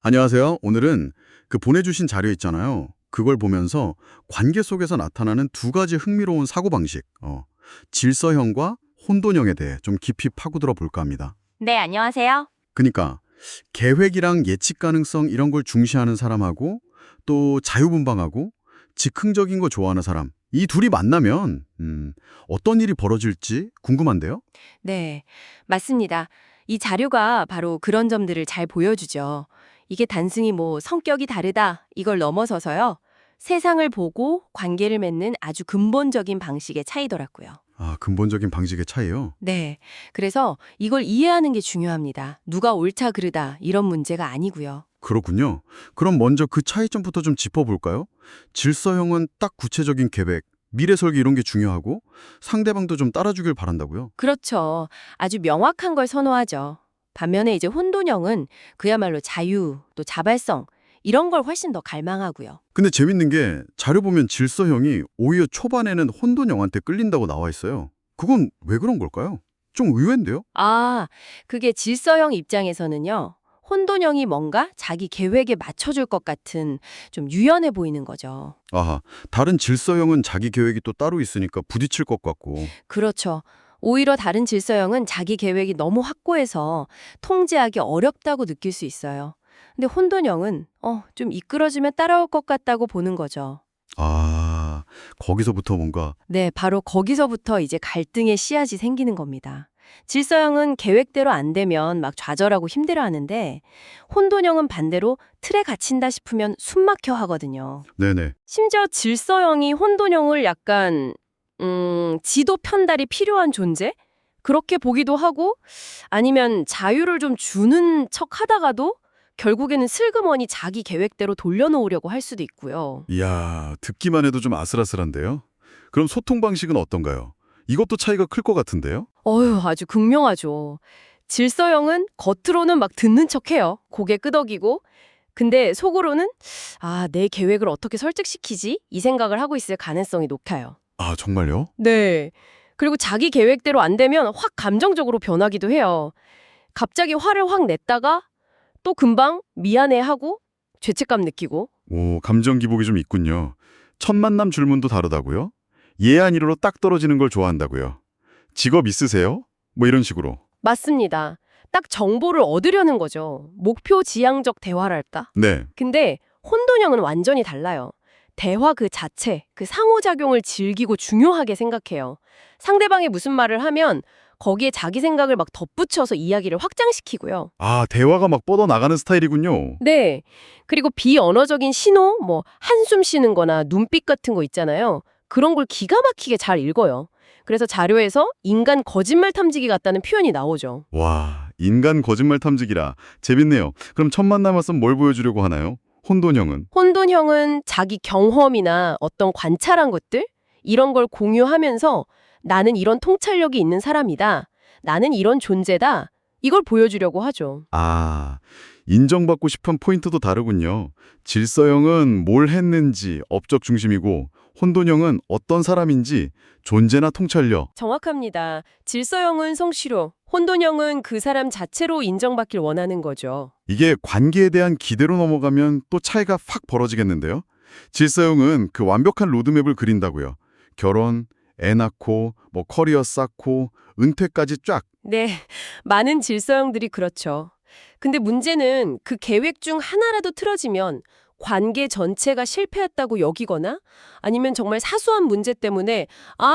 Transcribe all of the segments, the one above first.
안녕하세요. 오늘은 그 보내주신 자료 있잖아요. 그걸 보면서 관계 속에서 나타나는 두 가지 흥미로운 사고방식, 질서형과 혼돈형에 대해 좀 깊이 파고들어 볼까 합니다. 네, 안녕하세요. 그러니까 계획이랑 예측 가능성 이런 걸 중시하는 사람하고 또 자유분방하고 즉흥적인 거 좋아하는 사람, 이 둘이 만나면 어떤 일이 벌어질지 궁금한데요? 네, 맞습니다. 이 자료가 바로 그런 점들을 잘 보여주죠. 이게 단순히 성격이 다르다, 이걸 넘어서서요. 세상을 보고 관계를 맺는 아주 근본적인 방식의 차이더라고요. 아, 근본적인 방식의 차이요? 네, 그래서 이걸 이해하는 게 중요합니다. 누가 옳다 그르다 이런 문제가 아니고요. 그렇군요. 그럼 먼저 그 차이점부터 좀 짚어볼까요? 질서형은 딱 구체적인 계획, 미래 설계 이런 게 중요하고 상대방도 좀 따라주길 바란다고요? 그렇죠. 아주 명확한 걸 선호하죠. 반면에 이제 혼돈형은 그야말로 자유, 또 자발성, 이런 걸 훨씬 더 갈망하고요. 근데 재밌는 게 자료 보면 질서형이 오히려 초반에는 혼돈형한테 끌린다고 나와 있어요. 그건 왜 그런 걸까요? 좀 의외인데요? 아, 그게 질서형 입장에서는요. 혼돈형이 뭔가 자기 계획에 맞춰줄 것 같은 좀 유연해 보이는 거죠. 아하, 다른 질서형은 자기 계획이 또 따로 있으니까 부딪힐 것 같고. 그렇죠. 오히려 다른 질서형은 자기 계획이 너무 확고해서 통제하기 어렵다고 느낄 수 있어요. 근데 혼돈형은 좀 이끌어주면 따라올 것 같다고 보는 거죠. 아, 거기서부터 뭔가. 네, 바로 거기서부터 이제 갈등의 씨앗이 생기는 겁니다. 질서형은 계획대로 안 되면 막 좌절하고 힘들어하는데 혼돈형은 반대로 틀에 갇힌다 싶으면 숨막혀 하거든요. 네네. 심지어 질서형이 혼돈형을 약간 지도 편달이 필요한 존재? 그렇게 보기도 하고 아니면 자유를 좀 주는 척 하다가도 결국에는 슬그머니 자기 계획대로 돌려놓으려고 할 수도 있고요. 이야, 듣기만 해도 좀 아슬아슬한데요? 그럼 소통 방식은 어떤가요? 이것도 차이가 클 것 같은데요? 어휴, 아주 극명하죠. 질서형은 겉으로는 막 듣는 척해요. 고개 끄덕이고. 근데 속으로는 내 계획을 어떻게 설득시키지? 이 생각을 하고 있을 가능성이 높아요. 아, 정말요? 네. 그리고 자기 계획대로 안 되면 확 감정적으로 변하기도 해요. 갑자기 화를 확 냈다가 또 금방 미안해하고 죄책감 느끼고. 오, 감정 기복이 좀 있군요. 첫 만남 줄문도 다르다고요? 예안이로 딱 떨어지는 걸 좋아한다고요. 직업 있으세요? 뭐 이런 식으로. 맞습니다. 딱 정보를 얻으려는 거죠. 목표 지향적 대화랄까? 네. 근데 혼돈형은 완전히 달라요. 대화 그 자체, 그 상호작용을 즐기고 중요하게 생각해요. 상대방이 무슨 말을 하면 거기에 자기 생각을 막 덧붙여서 이야기를 확장시키고요. 아, 대화가 막 뻗어나가는 스타일이군요. 네. 그리고 비언어적인 신호, 한숨 쉬는 거나 눈빛 같은 거 있잖아요. 그런 걸 기가 막히게 잘 읽어요. 그래서 자료에서 인간 거짓말 탐지기 같다는 표현이 나오죠. 와, 인간 거짓말 탐지기라. 재밌네요. 그럼 첫 만남 와서 뭘 보여주려고 하나요? 혼돈형은? 혼돈형은 자기 경험이나 어떤 관찰한 것들 이런 걸 공유하면서 나는 이런 통찰력이 있는 사람이다. 나는 이런 존재다. 이걸 보여주려고 하죠. 아, 인정받고 싶은 포인트도 다르군요. 질서형은 뭘 했는지 업적 중심이고, 혼돈형은 어떤 사람인지 존재나 통찰력. 정확합니다. 질서형은 성취로, 혼돈형은 그 사람 자체로 인정받길 원하는 거죠. 이게 관계에 대한 기대로 넘어가면 또 차이가 확 벌어지겠는데요. 질서형은 그 완벽한 로드맵을 그린다고요. 결혼, 애 낳고, 커리어 쌓고, 은퇴까지 쫙. 네, 많은 질서형들이 그렇죠. 근데 문제는 그 계획 중 하나라도 틀어지면 관계 전체가 실패했다고 여기거나 아니면 정말 사소한 문제 때문에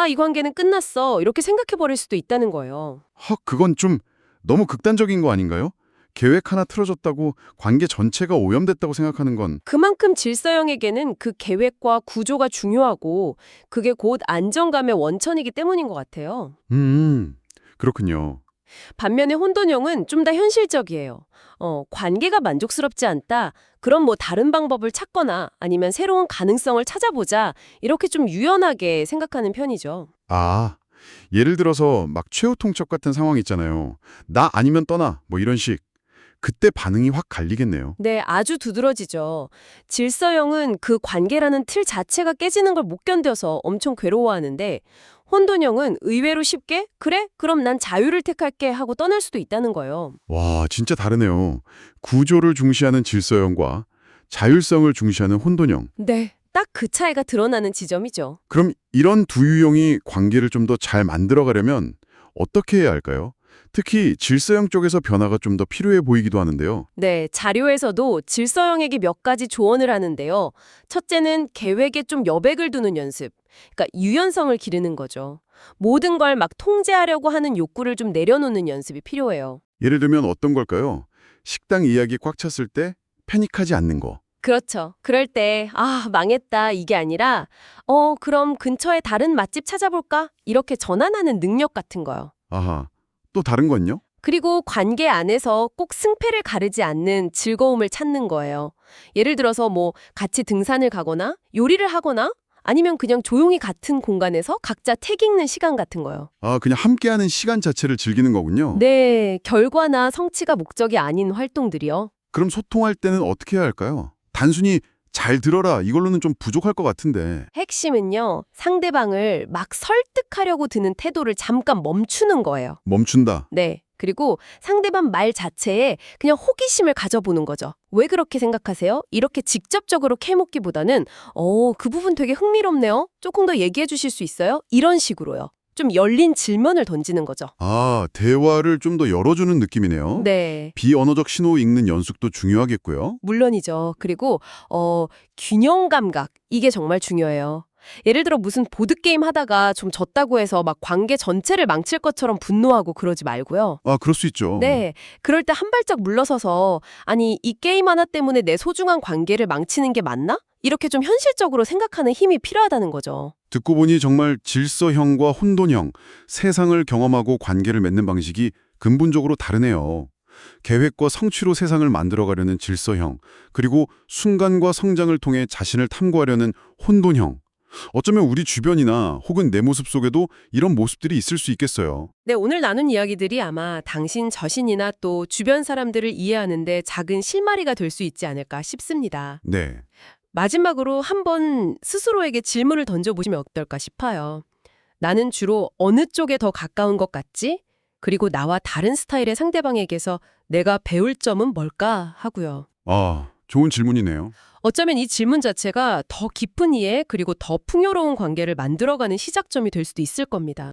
이 관계는 끝났어. 이렇게 생각해 버릴 수도 있다는 거예요. 그건 좀 너무 극단적인 거 아닌가요? 계획 하나 틀어졌다고 관계 전체가 오염됐다고 생각하는 건. 그만큼 질서형에게는 그 계획과 구조가 중요하고 그게 곧 안정감의 원천이기 때문인 것 같아요. 그렇군요. 반면에 혼돈형은 좀 더 현실적이에요. 관계가 만족스럽지 않다. 그럼 다른 방법을 찾거나 아니면 새로운 가능성을 찾아보자. 이렇게 좀 유연하게 생각하는 편이죠. 아, 예를 들어서 막 최후 통첩 같은 상황 있잖아요. 나 아니면 떠나, 이런 식. 그때 반응이 확 갈리겠네요. 네, 아주 두드러지죠. 질서형은 그 관계라는 틀 자체가 깨지는 걸 못 견뎌서 엄청 괴로워하는데 혼돈형은 의외로 쉽게 그래? 그럼 난 자유를 택할게 하고 떠날 수도 있다는 거예요. 와, 진짜 다르네요. 구조를 중시하는 질서형과 자율성을 중시하는 혼돈형. 네, 딱 그 차이가 드러나는 지점이죠. 그럼 이런 두 유형이 관계를 좀 더 잘 만들어가려면 어떻게 해야 할까요? 특히 질서형 쪽에서 변화가 좀 더 필요해 보이기도 하는데요. 네, 자료에서도 질서형에게 몇 가지 조언을 하는데요. 첫째는 계획에 좀 여백을 두는 연습. 그러니까 유연성을 기르는 거죠. 모든 걸 막 통제하려고 하는 욕구를 좀 내려놓는 연습이 필요해요. 예를 들면 어떤 걸까요? 식당 이야기 꽉 찼을 때 패닉하지 않는 거. 그렇죠. 그럴 때, 아, 망했다, 이게 아니라, 그럼 근처에 다른 맛집 찾아볼까? 이렇게 전환하는 능력 같은 거요. 아하. 또 다른 건요? 그리고 관계 안에서 꼭 승패를 가르지 않는 즐거움을 찾는 거예요. 예를 들어서 뭐 같이 등산을 가거나 요리를 하거나 아니면 그냥 조용히 같은 공간에서 각자 책 읽는 시간 같은 거요. 아, 그냥 함께하는 시간 자체를 즐기는 거군요. 네, 결과나 성취가 목적이 아닌 활동들이요. 그럼 소통할 때는 어떻게 해야 할까요? 단순히 잘 들어라 이걸로는 좀 부족할 것 같은데. 핵심은요, 상대방을 막 설득하려고 드는 태도를 잠깐 멈추는 거예요. 멈춘다. 네. 그리고 상대방 말 자체에 그냥 호기심을 가져보는 거죠. 왜 그렇게 생각하세요? 이렇게 직접적으로 캐묻기보다는 그 부분 되게 흥미롭네요. 조금 더 얘기해 주실 수 있어요? 이런 식으로요. 좀 열린 질문을 던지는 거죠. 아, 대화를 좀 더 열어주는 느낌이네요. 네. 비언어적 신호 읽는 연습도 중요하겠고요. 물론이죠. 그리고 균형 감각 이게 정말 중요해요. 예를 들어 무슨 보드게임 하다가 좀 졌다고 해서 막 관계 전체를 망칠 것처럼 분노하고 그러지 말고요. 아, 그럴 수 있죠. 네. 그럴 때 한 발짝 물러서서 아니 이 게임 하나 때문에 내 소중한 관계를 망치는 게 맞나? 이렇게 좀 현실적으로 생각하는 힘이 필요하다는 거죠. 듣고 보니 정말 질서형과 혼돈형, 세상을 경험하고 관계를 맺는 방식이 근본적으로 다르네요. 계획과 성취로 세상을 만들어가려는 질서형, 그리고 순간과 성장을 통해 자신을 탐구하려는 혼돈형. 어쩌면 우리 주변이나 혹은 내 모습 속에도 이런 모습들이 있을 수 있겠어요. 네, 오늘 나눈 이야기들이 아마 당신 자신이나 또 주변 사람들을 이해하는데 작은 실마리가 될 수 있지 않을까 싶습니다. 네. 마지막으로 한번 스스로에게 질문을 던져보시면 어떨까 싶어요. 나는 주로 어느 쪽에 더 가까운 것 같지? 그리고 나와 다른 스타일의 상대방에게서 내가 배울 점은 뭘까 하고요. 아, 좋은 질문이네요. 어쩌면 이 질문 자체가 더 깊은 이해 그리고 더 풍요로운 관계를 만들어가는 시작점이 될 수도 있을 겁니다.